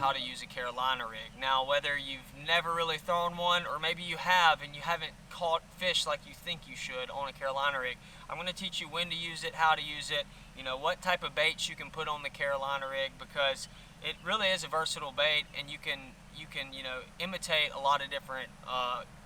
how to use a Carolina rig. Now, whether you've never really thrown one, or maybe you have and you haven't caught fish like you think you should on a Carolina rig, I'm going to teach you when to use it, how to use it, you know, what type of baits you can put on the Carolina rig, because it really is a versatile bait, and you can you know, imitate a lot of different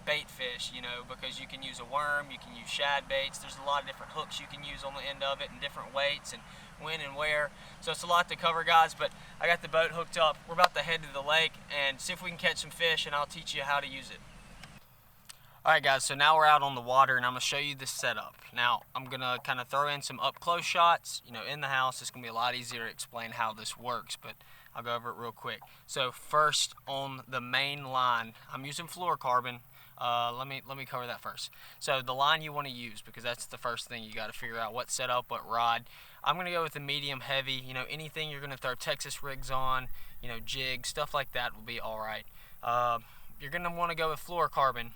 bait fish, you know, because you can use a worm, you can use shad baits, there's a lot of different hooks you can use on the end of it, and different weights and when and where. So it's a lot to cover, guys, but I got the boat hooked up. We're about to head to the lake and see if we can catch some fish, and I'll teach you how to use it. Alright guys, so now we're out on the water, and I'm going to show you the setup. Now, I'm going to kind of throw in some up-close shots, you know, in the house. It's going to be a lot easier to explain how this works, but I'll go over it real quick. So first, on the main line, I'm using fluorocarbon. Let me cover that first. So the line you want to use, because that's the first thing you got to figure out, what setup, what rod. I'm going to go with the medium heavy. You know, anything you're going to throw Texas rigs on, you know, jigs, stuff like that will be alright. You're going to want to go with fluorocarbon,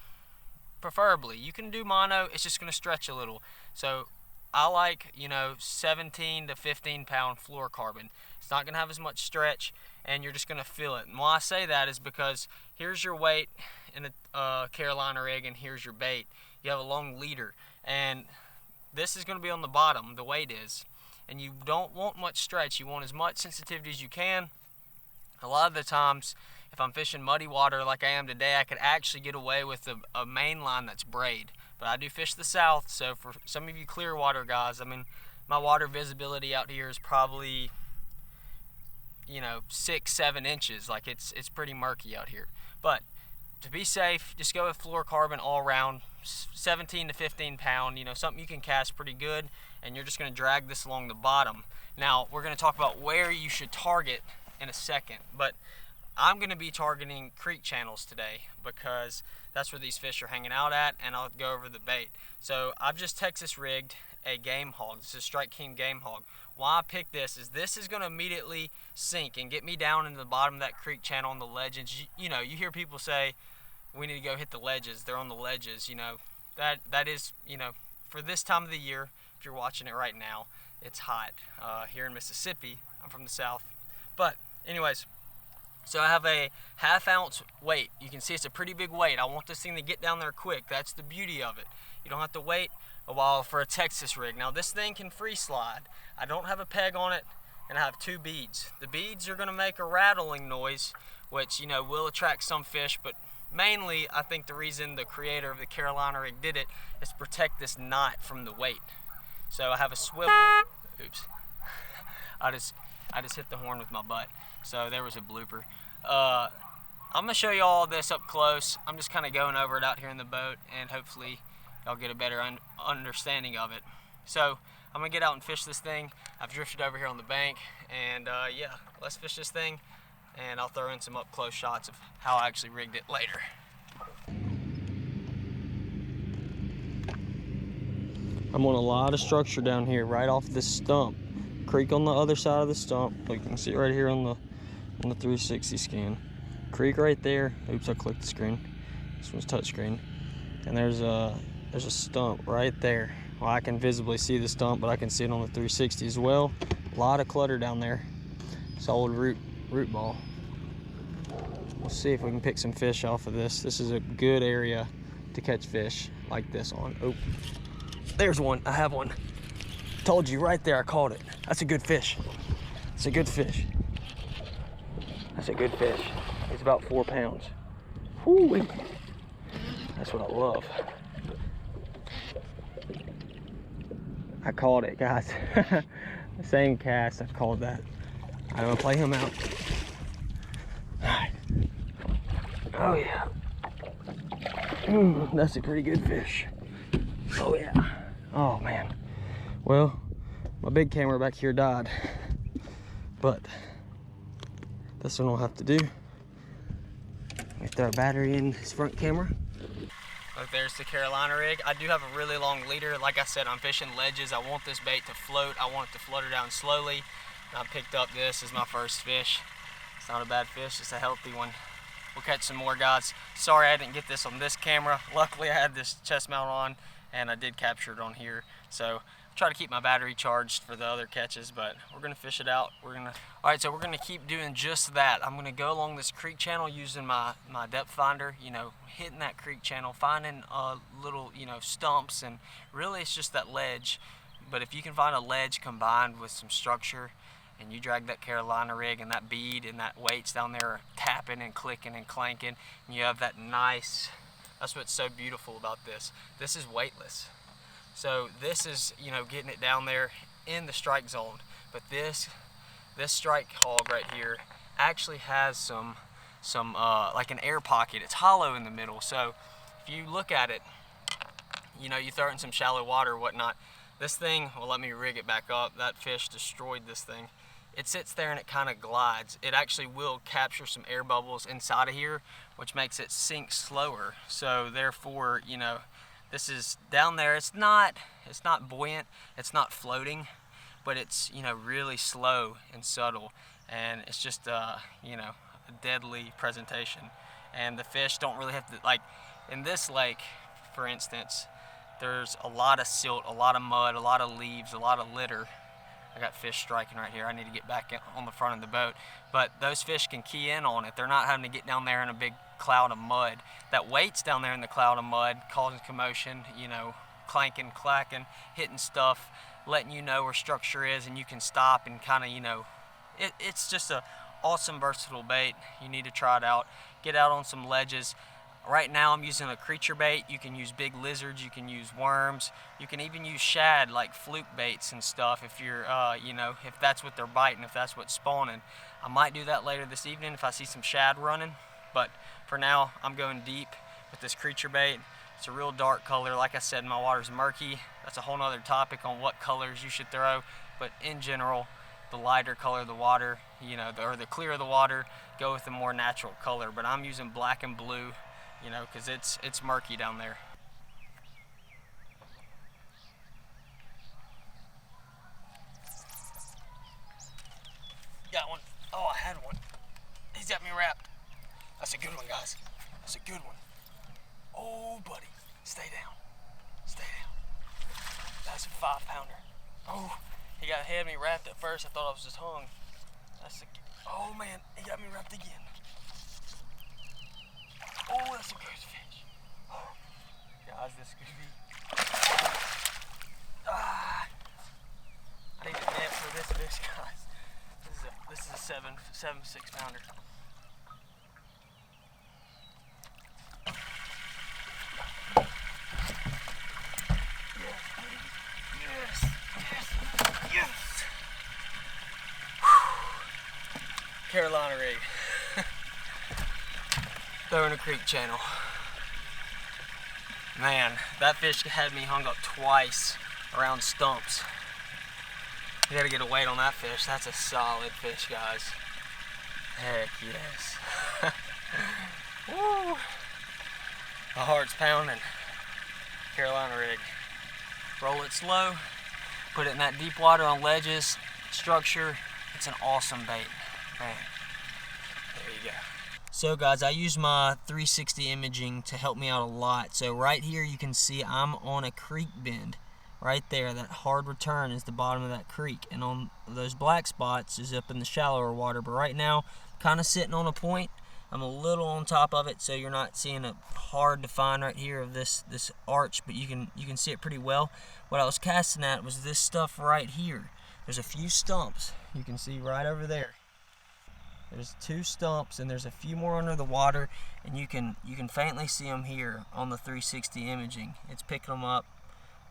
preferably. You can do mono, it's just going to stretch a little. So I like, you know, 17 to 15 pound fluorocarbon. It's not going to have as much stretch, and you're just going to feel it. And why I say that is because here's your weight in a Carolina rig, and here's your bait. You have a long leader, and this is going to be on the bottom, the weight is, and you don't want much stretch. You want as much sensitivity as you can. A lot of the times, if I'm fishing muddy water like I am today, I could actually get away with a main line that's braid. But I do fish the south, so for some of you clear water guys, I mean, my water visibility out here is probably, you know, 6-7 inches. Like it's pretty murky out here. But to be safe, just go with fluorocarbon all around, 17 to 15 pound, you know, something you can cast pretty good, and you're just going to drag this along the bottom. Now, we're going to talk about where you should target in a second, but I'm going to be targeting creek channels today because that's where these fish are hanging out at, and I'll go over the bait. So I've just Texas rigged a game hog. This is a Strike King game hog. Why I picked this is going to immediately sink and get me down into the bottom of that creek channel on the ledges. You know, you hear people say we need to go hit the ledges. They're on the ledges. You know, that is, you know, for this time of the year, if you're watching it right now, it's hot here in Mississippi. I'm from the south. But anyways, so I have a 1/2 ounce weight. You can see it's a pretty big weight. I want this thing to get down there quick. That's the beauty of it. You don't have to wait a while for a Texas rig. Now this thing can free slide. I don't have a peg on it, and I have 2 beads. The beads are going to make a rattling noise, which, you know, will attract some fish, but mainly I think the reason the creator of the Carolina rig did it is to protect this knot from the weight. So I have a swivel. Oops. I just hit the horn with my butt. So there was a blooper. I'm gonna show you all this up close. I'm just kind of going over it out here in the boat, and hopefully y'all get a better understanding of it. So I'm gonna get out and fish this thing. I've drifted over here on the bank, and yeah, let's fish this thing, and I'll throw in some up close shots of how I actually rigged it later. I'm on a lot of structure down here right off this stump. Creek on the other side of the stump. Like you can see right here on the 360 scan. Creek right there. Oops, I clicked the screen. This one's touchscreen. And there's a stump right there. Well, I can visibly see the stump, but I can see it on the 360 as well. A lot of clutter down there. Solid root ball. We'll see if we can pick some fish off of this. This is a good area to catch fish like this on. Oh, there's one. I have one. Told you right there, I caught it. That's a good fish. It's a good fish. That's a good fish. It's about 4 pounds. Whoo-wee. That's what I love. I caught it, guys. The same cast, I called that. I'm gonna play him out. All right. Oh yeah. That's a pretty good fish. Oh yeah. Oh man. Well, my big camera back here died, but this one will have to do. We throw a battery in his front camera. Look, there's the Carolina rig. I do have a really long leader. Like I said, I'm fishing ledges. I want this bait to float. I want it to flutter down slowly. And I picked up this as my first fish. It's not a bad fish, it's a healthy one. We'll catch some more, guys. Sorry I didn't get this on this camera. Luckily I had this chest mount on, and I did capture it on here. So try to keep my battery charged for the other catches, but we're gonna fish it out. Alright, so we're gonna keep doing just that. I'm gonna go along this creek channel using my depth finder, you know, hitting that creek channel, finding little, you know, stumps, and really it's just that ledge. But if you can find a ledge combined with some structure, and you drag that Carolina rig and that bead and that weights down there tapping and clicking and clanking, and you have that nice, that's what's so beautiful about this. This is weightless. So this is, you know, getting it down there in the strike zone. But this strike hog right here actually has some like an air pocket. It's hollow in the middle. So if you look at it, you know, you throw it in some shallow water or whatnot, this thing, well, let me rig it back up. That fish destroyed this thing. It sits there and it kind of glides. It actually will capture some air bubbles inside of here, which makes it sink slower. So therefore, you know, this is down there. It's not buoyant. It's not floating, but it's, you know, really slow and subtle. And it's just, you know, a deadly presentation. And the fish don't really have to, like in this lake, for instance, there's a lot of silt, a lot of mud, a lot of leaves, a lot of litter. I got fish striking right here. I need to get back on the front of the boat. But those fish can key in on it. They're not having to get down there in a big cloud of mud. That weight's down there in the cloud of mud, causing commotion, you know, clanking, clacking, hitting stuff, letting you know where structure is, and you can stop and kind of, you know, it's just a awesome, versatile bait. You need to try it out. Get out on some ledges. Right now I'm using a creature bait. You can use big lizards, you can use worms, you can even use shad like fluke baits and stuff if you're, you know, if that's what they're biting, if that's what's spawning. I might do that later this evening if I see some shad running, but for now I'm going deep with this creature bait. It's a real dark color. Like I said, my water's murky. That's a whole nother topic on what colors you should throw, but in general, the lighter color of the water, you know, or the clearer the water, go with a more natural color. But I'm using black and blue, you know, because it's murky down there. Got one. Oh, I had one. He's got me wrapped. That's a good one, guys. That's a good one. Oh, buddy. Stay down. Stay down. That's a 5-pounder. Oh, had me wrapped at first. I thought I was just hung. Oh, man. He got me wrapped again. Oh, that's a good fish. Oh, guys, this could be. I need a net for this fish, guys. This is a 6-pounder. Yes, yes, yes. Carolina rig. Throwing a creek channel. Man, that fish had me hung up twice around stumps. You gotta get a weight on that fish. That's a solid fish, guys. Heck yes. Woo! My heart's pounding. Carolina rig. Roll it slow. Put it in that deep water on ledges. Structure. It's an awesome bait. Man. There you go. So guys, I use my 360 imaging to help me out a lot. So right here you can see I'm on a creek bend. Right there, that hard return is the bottom of that creek. And on those black spots is up in the shallower water. But right now, kind of sitting on a point. I'm a little on top of it, so you're not seeing it hard to find right here of this arch, but you can see it pretty well. What I was casting at was this stuff right here. There's a few stumps. You can see right over there. There's 2 stumps, and there's a few more under the water, and you can faintly see them here on the 360 imaging. It's picking them up.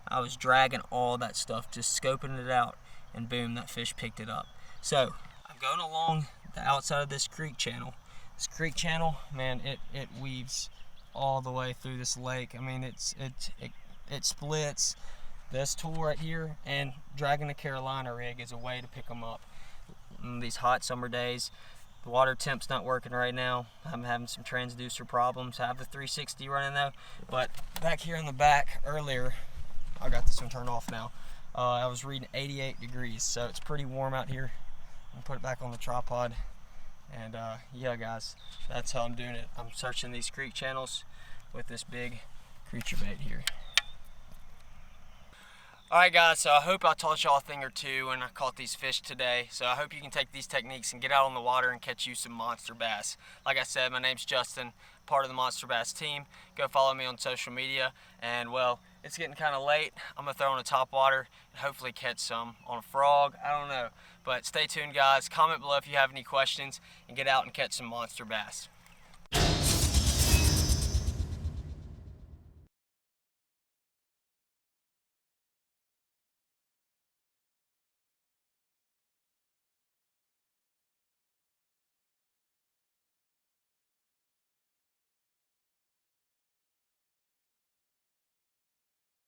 I was dragging all that stuff, just scoping it out, and boom, that fish picked it up. So I'm going along the outside of this creek channel. This creek channel, man, it weaves all the way through this lake. I mean, it splits. This tool right here, and dragging a Carolina rig is a way to pick them up. In these hot summer days, the water temp's not working right now. I'm having some transducer problems. I have the 360 running though, but back here in the back earlier, I got this one turned off now. I was reading 88 degrees, so it's pretty warm out here. I'll put it back on the tripod. And yeah, guys, that's how I'm doing it. I'm searching these creek channels with this big creature bait here. Alright guys, so I hope I taught y'all a thing or two when I caught these fish today. So I hope you can take these techniques and get out on the water and catch you some monster bass. Like I said, my name's Justin, part of the Monster Bass team. Go follow me on social media. And well, it's getting kind of late. I'm going to throw on a topwater and hopefully catch some on a frog. I don't know. But stay tuned guys. Comment below if you have any questions and get out and catch some monster bass.